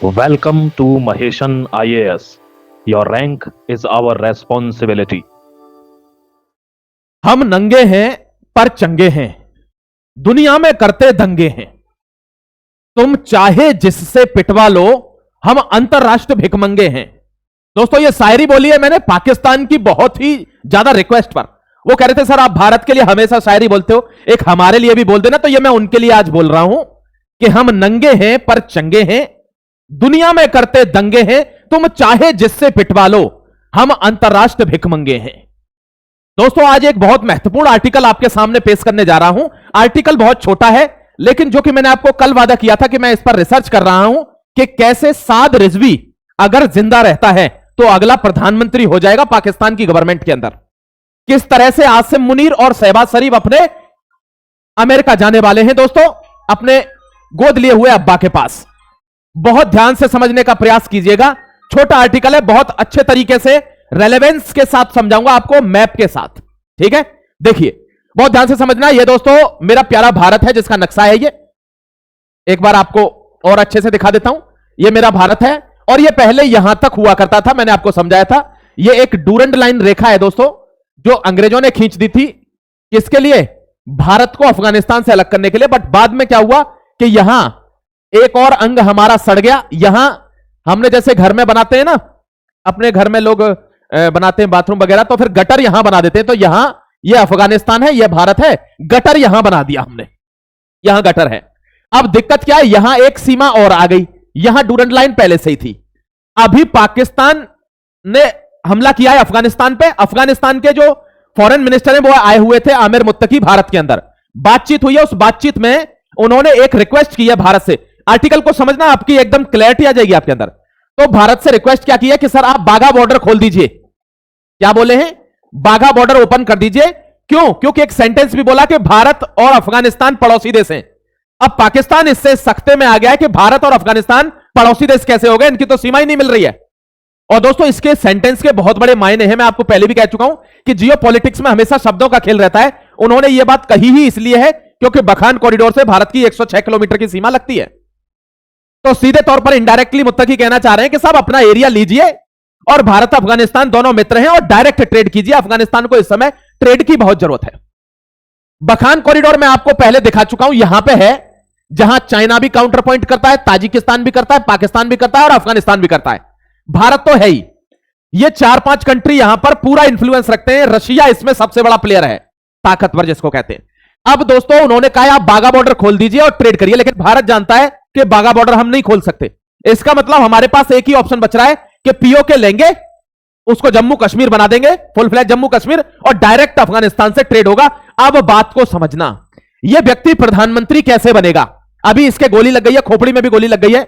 Welcome to Maheshan IAS. Your rank is our responsibility. हम नंगे हैं पर चंगे हैं, दुनिया में करते दंगे हैं। तुम चाहे जिससे पिटवा लो, हम अंतरराष्ट्रीय भिखमंगे हैं। दोस्तों, ये शायरी बोली है मैंने पाकिस्तान की बहुत ही ज्यादा रिक्वेस्ट पर। वो कह रहे थे सर आप भारत के लिए हमेशा शायरी बोलते हो, एक हमारे लिए भी बोल देना। तो ये मैं उनके लिए आज बोल रहा हूं कि हम नंगे हैं पर चंगे हैं, दुनिया में करते दंगे हैं। तुम चाहे जिससे पिटवा लो, हम अंतरराष्ट्रीय भिखमंगे हैं। दोस्तों, आज एक बहुत महत्वपूर्ण आर्टिकल आपके सामने पेश करने जा रहा हूं। आर्टिकल बहुत छोटा है, लेकिन जो कि मैंने आपको कल वादा किया था कि मैं इस पर रिसर्च कर रहा हूं कि कैसे साद रिजवी अगर जिंदा रहता है तो अगला प्रधानमंत्री हो जाएगा पाकिस्तान की गवर्नमेंट के अंदर। किस तरह से आसिम मुनीर और शहबाज शरीफ अपने अमेरिका जाने वाले हैं दोस्तों, अपने गोद लिए हुए अब्बा के पास। बहुत ध्यान से समझने का प्रयास कीजिएगा। छोटा आर्टिकल है, बहुत अच्छे तरीके से रेलेवेंस के साथ समझाऊंगा आपको, मैप के साथ। ठीक है, देखिए बहुत ध्यान से समझना। ये दोस्तों मेरा प्यारा भारत है जिसका नक्शा है ये। एक बार आपको और अच्छे से दिखा देता हूं। ये मेरा भारत है और ये पहले यहां तक हुआ करता था, मैंने आपको समझाया था। ये एक डूरंड लाइन रेखा है दोस्तों, जो अंग्रेजों ने खींच दी थी। किसके लिए? भारत को अफगानिस्तान से अलग करने के लिए। बट बाद में क्या हुआ कि यहां एक और अंग हमारा सड़ गया। यहां हमने जैसे घर में बनाते हैं ना, अपने घर में लोग बनाते हैं बाथरूम वगैरह, तो फिर गटर यहां बना देते हैं। तो यहां ये अफगानिस्तान है, ये भारत है, गटर यहां बना दिया हमने, यहां गटर है। अब दिक्कत क्या है, यहां एक सीमा और आ गई। यहां डूरंड लाइन पहले से ही थी। अभी पाकिस्तान ने हमला किया है अफगानिस्तान पे। अफगानिस्तान के जो फॉरेन मिनिस्टर हैं वो आए हुए थे आमिर मुत्तकी भारत के अंदर। बातचीत हुई है, उस बातचीत में उन्होंने एक रिक्वेस्ट की है भारत से। आर्टिकल को समझना, आपकी एकदम क्लैरिटी आ जाएगी आपके अंदर। तो भारत से रिक्वेस्ट क्या की है कि सर आप बाघा बॉर्डर खोल दीजिए। क्या बोले हैं? बाघा बॉर्डर ओपन कर दीजिए। क्यों? क्योंकि एक सेंटेंस भी बोला कि भारत और अफगानिस्तान पड़ोसी देश हैं। अब पाकिस्तान इससे सख्ते में आ गया है कि भारत और अफगानिस्तान पड़ोसी देश कैसे हो गए, इनकी तो सीमा ही नहीं मिल रही है। और दोस्तों इसके सेंटेंस के बहुत बड़े मायने हैं। मैं आपको पहले भी कह चुका हूं कि जियोपॉलिटिक्स में हमेशा शब्दों का खेल रहता है। उन्होंने यह बात कही ही इसलिए है क्योंकि बखान कॉरिडोर से भारत की 106 किलोमीटर की सीमा लगती है। तो सीधे तौर पर इनडायरेक्टली मुत्तकी कहना चाह रहे हैं कि साहब अपना एरिया लीजिए और भारत अफगानिस्तान दोनों मित्र हैं और डायरेक्ट ट्रेड कीजिए। अफगानिस्तान को इस समय ट्रेड की बहुत जरूरत है। बखान कॉरिडोर में आपको पहले दिखा चुका हूं, यहां पे है जहां चाइना भी काउंटर पॉइंट करता है, ताजिकिस्तान भी करता है, पाकिस्तान भी करता है और अफगानिस्तान भी करता है। भारत तो है ही। ये 4-5 कंट्री यहां पर पूरा इंफ्लुएंस रखते हैं। रशिया इसमें सबसे बड़ा प्लेयर है, ताकतवर जिसको कहते हैं। अब दोस्तों उन्होंने कहा आप बाघा बॉर्डर खोल दीजिए और ट्रेड करिए, लेकिन भारत जानता है कि बाघा बॉर्डर हम नहीं खोल सकते। इसका मतलब हमारे पास एक ही ऑप्शन बच रहा है कि पीओके लेंगे, उसको जम्मू कश्मीर बना देंगे, फुल फ्लैग जम्मू कश्मीर, और डायरेक्ट अफगानिस्तान से ट्रेड होगा। अब बात को समझना, यह व्यक्ति प्रधानमंत्री कैसे बनेगा? अभी इसके गोली लग गई है, खोपड़ी में भी गोली लग गई है।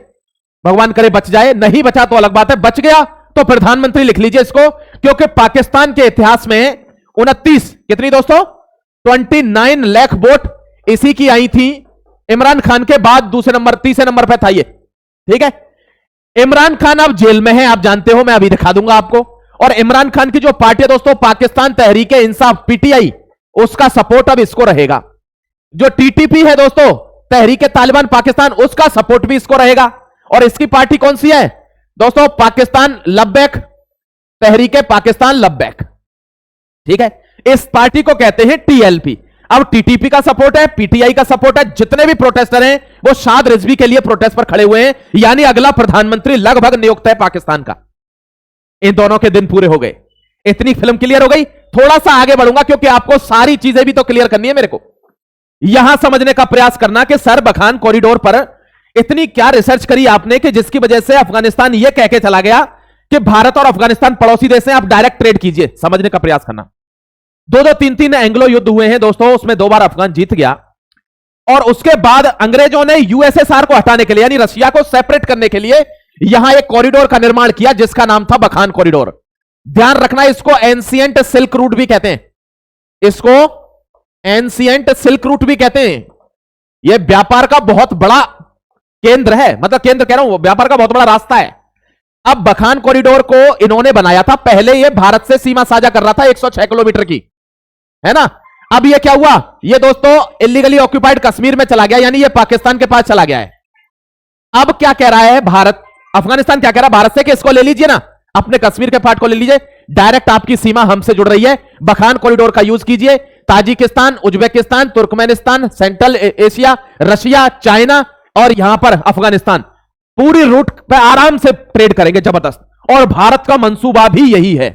भगवान करे बच जाए, नहीं बचा तो अलग बात है, बच गया तो प्रधानमंत्री लिख लीजिए इसको। क्योंकि पाकिस्तान के इतिहास में 29 कितनी दोस्तों 29 लाख वोट इसी की आई थी। इमरान खान के बाद तीसरे नंबर पे था ये। ठीक है, इमरान खान अब जेल में है, आप जानते हो, मैं अभी दिखा दूंगा आपको। और इमरान खान की जो पार्टी है दोस्तों पाकिस्तान तहरीक इंसाफ पीटीआई, उसका सपोर्ट अब इसको रहेगा। जो टीटीपी है दोस्तों तहरीक तालिबान पाकिस्तान, उसका सपोर्ट भी इसको रहेगा। और इसकी पार्टी कौन सी है दोस्तों? पाकिस्तान लब्बैक, तहरीक पाकिस्तान लब्बैक। ठीक है, इस पार्टी को कहते हैं टीएलपी। अब टीटीपी का सपोर्ट है, पीटीआई का सपोर्ट है। जितने भी प्रोटेस्टर हैं वो शाद रिजवी के लिए प्रोटेस्ट पर खड़े हुए हैं। यानी अगला प्रधानमंत्री लगभग नियुक्त है पाकिस्तान का। इन दोनों के दिन पूरे हो गए, इतनी फिल्म क्लियर हो गई। थोड़ा सा आगे बढ़ूंगा क्योंकि आपको सारी चीजें भी तो क्लियर करनी है मेरे को। यहां समझने का प्रयास करना कि सर बखान कॉरिडोर पर इतनी क्या रिसर्च करी आपने कि जिसकी वजह से अफगानिस्तान यह कह के चला गया कि भारत और अफगानिस्तान पड़ोसी देश हैं, आप डायरेक्ट ट्रेड कीजिए। समझने का प्रयास करना। 2-3 एंग्लो युद्ध हुए हैं दोस्तों, उसमें 2 बार अफगान जीत गया। और उसके बाद अंग्रेजों ने यूएसएसआर को हटाने के लिए, यानी रशिया को सेपरेट करने के लिए, यहां एक कॉरिडोर का निर्माण किया जिसका नाम था बखान कॉरिडोर। ध्यान रखना, इसको एंशिएंट सिल्क रूट भी कहते हैं। इसको एंशिएंट सिल्क रूट भी कहते हैं। यह व्यापार का बहुत बड़ा केंद्र है, मतलब केंद्र कह रहा हूं, व्यापार का बहुत बड़ा रास्ता है। अब बखान कॉरिडोर को इन्होंने बनाया था, पहले यह भारत से सीमा साझा कर रहा था 106 किलोमीटर की, है ना। अब ये क्या हुआ, ये दोस्तों इलीगली ऑक्यूपाइड कश्मीर में चला गया, यानी ये पाकिस्तान के पास चला गया है। अब क्या कह रहा है भारत अफगानिस्तान क्या कह रहा है भारत से कि इसको ले लीजिए ना, अपने कश्मीर के पार्ट को ले लीजिए, डायरेक्ट आपकी सीमा हमसे जुड़ रही है, बखान कॉरिडोर का यूज कीजिए, Tajikistan, Uzbekistan, Turkmenistan, central Asia, Russia, China और यहां पर अफगानिस्तान, पूरी रूट पे आराम से ट्रेड करेंगे जबरदस्त। और भारत का मंसूबा भी यही है।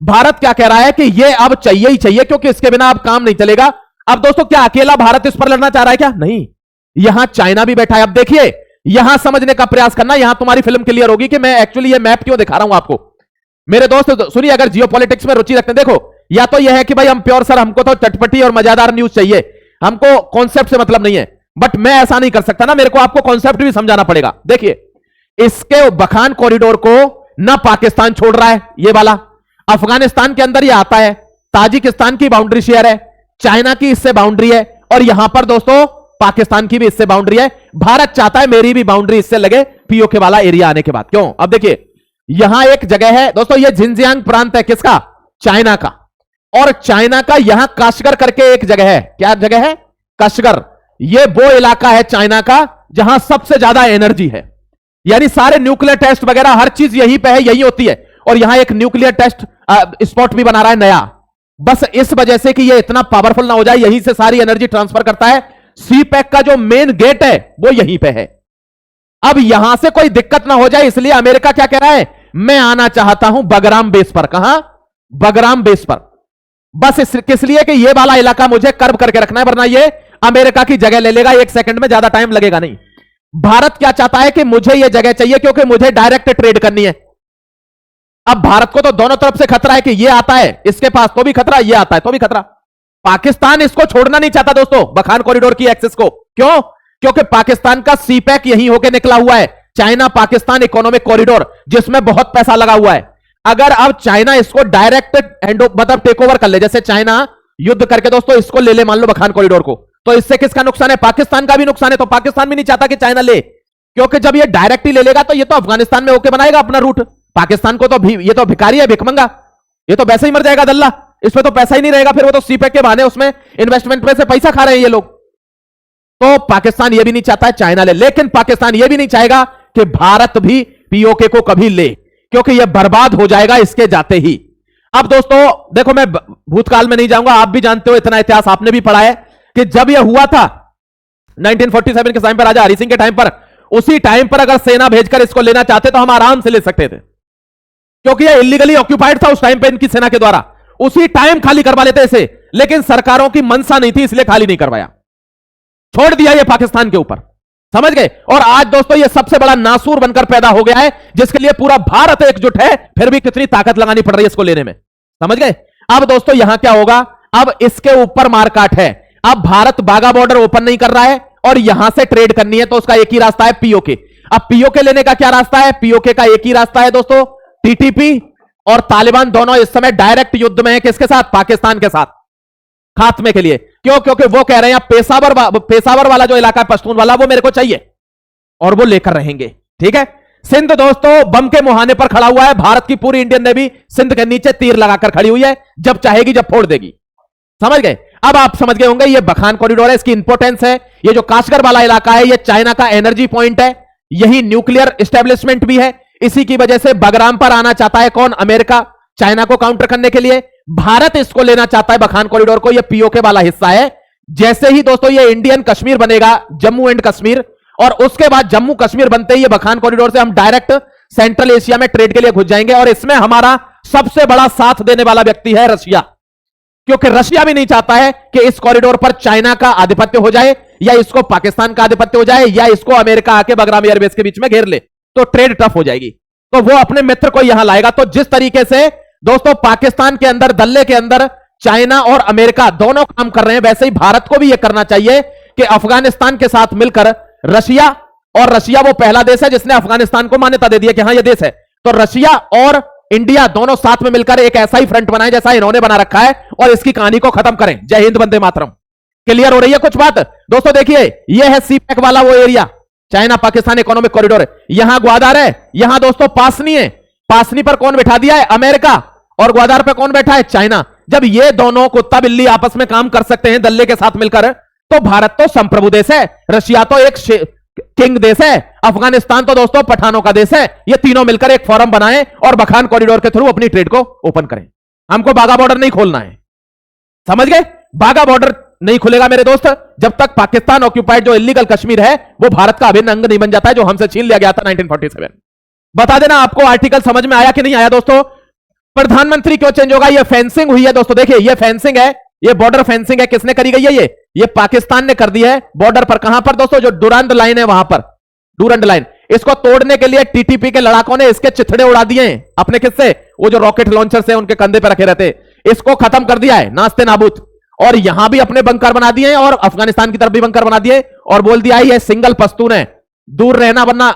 भारत क्या कह रहा है कि ये अब चाहिए ही चाहिए, क्योंकि इसके बिना अब काम नहीं चलेगा। अब दोस्तों क्या अकेला भारत इस पर लड़ना चाह रहा है क्या? नहीं, यहां चाइना भी बैठा है। अब देखिए, यहां समझने का प्रयास करना, यहां तुम्हारी फिल्म क्लियर होगी कि मैं एक्चुअली ये मैप क्यों दिखा रहा हूं आपको। मेरे दोस्त सुनिए, अगर जियोपॉलिटिक्स में रुचि रखते हैं, देखो या तो यह है कि भाई हम प्योर सर, हमको तो चटपटी और मजेदार न्यूज चाहिए, हमको कॉन्सेप्ट से मतलब नहीं है, बट मैं ऐसा नहीं कर सकता ना, मेरे को आपको कॉन्सेप्ट भी समझाना पड़ेगा। देखिए, इसके बखान कॉरिडोर को ना पाकिस्तान छोड़ रहा है, ये वाला अफगानिस्तान के अंदर ये आता है, ताजिकिस्तान की बाउंड्री शेयर है, चाइना की इससे बाउंड्री है, और यहां पर दोस्तों पाकिस्तान की भी इससे बाउंड्री है। भारत चाहता है मेरी भी बाउंड्री इससे लगे, पीओके वाला एरिया आने के बाद। क्यों? अब देखिए, यहां एक जगह है दोस्तों, ये जिनजियांग प्रांत है, किसका? चाइना का। और चाइना का यहां काशगर करके एक जगह है, क्या जगह है? काशगर। ये वो इलाका है चाइना का जहां सबसे ज्यादा एनर्जी है, यानी सारे न्यूक्लियर टेस्ट वगैरह हर चीज यहीं पे है, यही होती है। और यहां एक न्यूक्लियर टेस्ट स्पॉट भी बना रहा है नया, बस इस वजह से कि ये इतना पावरफुल ना हो जाए, यहीं से सारी एनर्जी ट्रांसफर करता है। सी पैक का जो मेन गेट है वो यहीं पे है। अब यहां से कोई दिक्कत ना हो जाए, इसलिए अमेरिका क्या कह रहा है, मैं आना चाहता हूं बगराम बेस पर। कहां? बगराम बेस पर। बस किस लिए कि ये वाला इलाका मुझे कर्व करके रखना है, वरना ये अमेरिका की जगह ले लेगा, एक सेकंड में, ज्यादा टाइम लगेगा नहीं। भारत क्या चाहता है कि मुझे यह जगह चाहिए, क्योंकि मुझे डायरेक्ट ट्रेड करनी है। अब भारत को तो दोनों तरफ से खतरा है कि ये आता है इसके पास तो भी खतरा, ये आता है तो भी खतरा। पाकिस्तान इसको छोड़ना नहीं चाहता दोस्तों, बखान कॉरिडोर की एक्सेस को। क्यों? क्योंकि पाकिस्तान का सी पैक यहीं होकर निकला हुआ है, चाइना पाकिस्तान इकोनॉमिक कॉरिडोर, जिसमें बहुत पैसा लगा हुआ है। अगर अब चाइना इसको डायरेक्ट मतलब टेक ओवर कर ले, जैसे चाइना युद्ध करके दोस्तों इसको ले ले, मान लो बखान कॉरिडोर को, तो इससे किसका नुकसान है? पाकिस्तान का भी नुकसान है। तो पाकिस्तान भी नहीं चाहता कि चाइना ले, क्योंकि जब ये डायरेक्ट ही ले लेगा तो ये तो अफगानिस्तान में होकर बनाएगा अपना रूट। पाकिस्तान को तो ये तो भिखारी है, भिखमंगा, ये तो वैसे ही मर जाएगा दल्ला, इसमें तो पैसा ही नहीं रहेगा, फिर वो तो सीपैक के बहाने उसमें इन्वेस्टमेंट में से पैसा खा रहे हैं ये लोग। तो पाकिस्तान ये भी नहीं चाहता है चाइना ले, लेकिन पाकिस्तान ये भी नहीं चाहेगा कि भारत भी पीओके को कभी ले, क्योंकि यह बर्बाद हो जाएगा इसके जाते ही। अब दोस्तों देखो, मैं भूतकाल में नहीं जाऊंगा, आप भी जानते हो, इतना इतिहास आपने भी पढ़ा है कि जब यह हुआ था 1947 के टाइम पर, राजा हरि सिंह के टाइम पर, उसी टाइम पर अगर सेना भेजकर इसको लेना चाहते तो हम आराम से ले सकते थे, क्योंकि यह इलीगली ऑक्यूपाइड था उस टाइम पे इनकी सेना के द्वारा। उसी टाइम खाली करवा लेते इसे, लेकिन सरकारों की मनसा नहीं थी, इसलिए खाली नहीं करवाया, छोड़ दिया ये पाकिस्तान के ऊपर। समझ गए? और आज दोस्तों ये सबसे बड़ा नासूर बनकर पैदा हो गया है, जिसके लिए पूरा भारत एकजुट है, फिर भी कितनी ताकत लगानी पड़ रही है इसको लेने में। समझ गए? अब दोस्तों यहां क्या होगा, अब इसके ऊपर मारकाट है। अब भारत बागा बॉर्डर ओपन नहीं कर रहा है और यहां से ट्रेड करनी है, तो उसका एक ही रास्ता है, पीओके। अब पीओके लेने का क्या रास्ता है? पीओके का एक ही रास्ता है दोस्तों, टीटीपी और तालिबान दोनों इस समय डायरेक्ट युद्ध में है, किसके साथ? पाकिस्तान के साथ, खात्मे के लिए। क्यों? क्योंकि वो कह रहे हैं पेशावर वाला जो इलाका है पश्तून वाला, वो मेरे को चाहिए, और वो लेकर रहेंगे। ठीक है? सिंध दोस्तों बम के मुहाने पर खड़ा हुआ है, भारत की पूरी इंडियन नेवी सिंध के नीचे तीर लगाकर खड़ी हुई है, जब चाहेगी जब फोड़ देगी। समझ गए? अब आप समझ गए होंगे ये बखान कॉरिडोर है, इसकी इंपोर्टेंस है। ये जो काशगर वाला इलाका है, ये चाइना का एनर्जी पॉइंट है, यही न्यूक्लियर एस्टेब्लिशमेंट भी है। इसी की वजह से बगराम पर आना चाहता है कौन? अमेरिका, चाइना को काउंटर करने के लिए। भारत इसको लेना चाहता है बखान कॉरिडोर को, यह पीओके वाला हिस्सा है। जैसे ही दोस्तों ये इंडियन कश्मीर बनेगा, जम्मू एंड कश्मीर, और उसके बाद जम्मू कश्मीर बनते ही ये बखान कॉरिडोर से हम डायरेक्ट सेंट्रल एशिया में ट्रेड के लिए घुस जाएंगे। और इसमें हमारा सबसे बड़ा साथ देने वाला व्यक्ति है रशिया, क्योंकि रशिया भी नहीं चाहता है कि इस कॉरिडोर पर चाइना का आधिपत्य हो जाए, या इसको पाकिस्तान का आधिपत्य हो जाए, या इसको अमेरिका आके बगराम एयरबेस के बीच में घेर ले, तो ट्रेड टफ हो जाएगी। तो वो अपने मित्र को यहां लाएगा। तो जिस तरीके से दोस्तों पाकिस्तान के अंदर, दल्ले के अंदर चाइना और अमेरिका दोनों काम कर रहे हैं, वैसे ही भारत को भी यह करना चाहिए कि अफगानिस्तान के साथ मिलकर रशिया, और रशिया वो पहला देश है जिसने अफगानिस्तान को मान्यता दे दी है कि हां यह देश है, तो रशिया और इंडिया दोनों साथ में मिलकर एक ऐसा ही फ्रंट बनाए जैसा इन्होंने बना रखा है, और इसकी कहानी को खत्म करें। जय हिंद, वंदे मातरम। क्लियर हो रही है कुछ बात? दोस्तों देखिए, यह है सीपैक वाला वो area, China Pakistan economic corridor. यहां ग्वादार है, यहां दोस्तों पासनी है, पासनी पर कौन बैठा दिया है? अमेरिका, और ग्वादार पर कौन बैठा है? चाइना। जब ये दोनों कुत्ता बिल्ली आपस में काम कर सकते हैं दल्ले के साथ मिलकर, तो भारत तो संप्रभु देश है, रशिया तो एक किंग देश है। अफगानिस्तान तो दोस्तों पठानों का देश है। ये तीनों मिलकर एक फोरम बनाएं और बखान कॉरिडोर के थ्रू अपनी ट्रेड को ओपन करें। हमको बाघा बॉर्डर नहीं खोलना है, समझ गए? बाघा बॉर्डर नहीं खुलेगा मेरे दोस्त जब तक पाकिस्तान ऑक्यूपाइड जो इलीगल कश्मीर है वो भारत का अभिन्न अंग नहीं बन जाता है, जो हमसे छीन लिया गया था 1947। बता देना आपको आर्टिकल समझ में आया कि नहीं आया दोस्तों? प्रधानमंत्री क्यों चेंज होगा? ये फेंसिंग हुई है दोस्तों, देखिए ये फेंसिंग है, ये बॉर्डर फेंसिंग है। किसने करी गई है? ये पाकिस्तान ने कर दी है बॉर्डर पर। कहां पर दोस्तों? जो डुरंड लाइन है वहां पर, डुरंड लाइन। इसको तोड़ने के लिए टीटीपी के लड़ाकों ने इसके चिथड़े उड़ा दिए हैं अपने किससे? वो जो रॉकेट लॉन्चर से उनके कंधे पर रखे रहते, इसको खत्म कर दिया है नास्ते नाबूद। और यहां भी अपने बंकर बना दिए हैं और अफगानिस्तान की तरफ भी बंकर बना दिए और बोल दिया ये सिंगल पश्तून है, दूर रहना वरना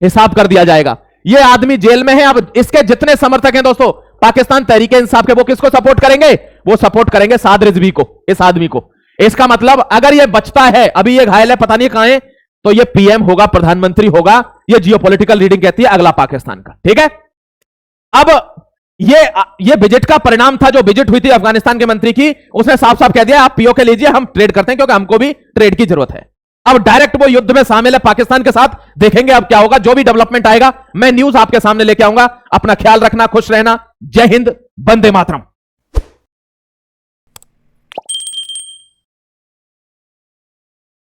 हिसाब कर दिया जाएगा। ये आदमी जेल में है। अब इसके जितने समर्थक हैं दोस्तों पाकिस्तान तहरीके इंसाफ के, वो किसको सपोर्ट करेंगे? वो सपोर्ट करेंगे साद रिजवी को, इस आदमी को। इसका मतलब अगर ये बचता है, अभी ये घायल है, पता नहीं कहां है, तो ये पीएम होगा, प्रधानमंत्री होगा। ये जियोपॉलिटिकल रीडिंग कहती है अगला पाकिस्तान का, ठीक है? अब ये विजिट का परिणाम था, जो विजिट हुई थी अफगानिस्तान के मंत्री की, उसने साफ साफ कह दिया आप पीओके लीजिए, हम ट्रेड करते हैं क्योंकि हमको भी ट्रेड की जरूरत है। अब डायरेक्ट वो युद्ध में शामिल है पाकिस्तान के साथ। देखेंगे अब क्या होगा। जो भी डेवलपमेंट आएगा मैं न्यूज आपके सामने लेके आऊंगा। अपना ख्याल रखना, खुश रहना। जय हिंद, वंदे मातरम।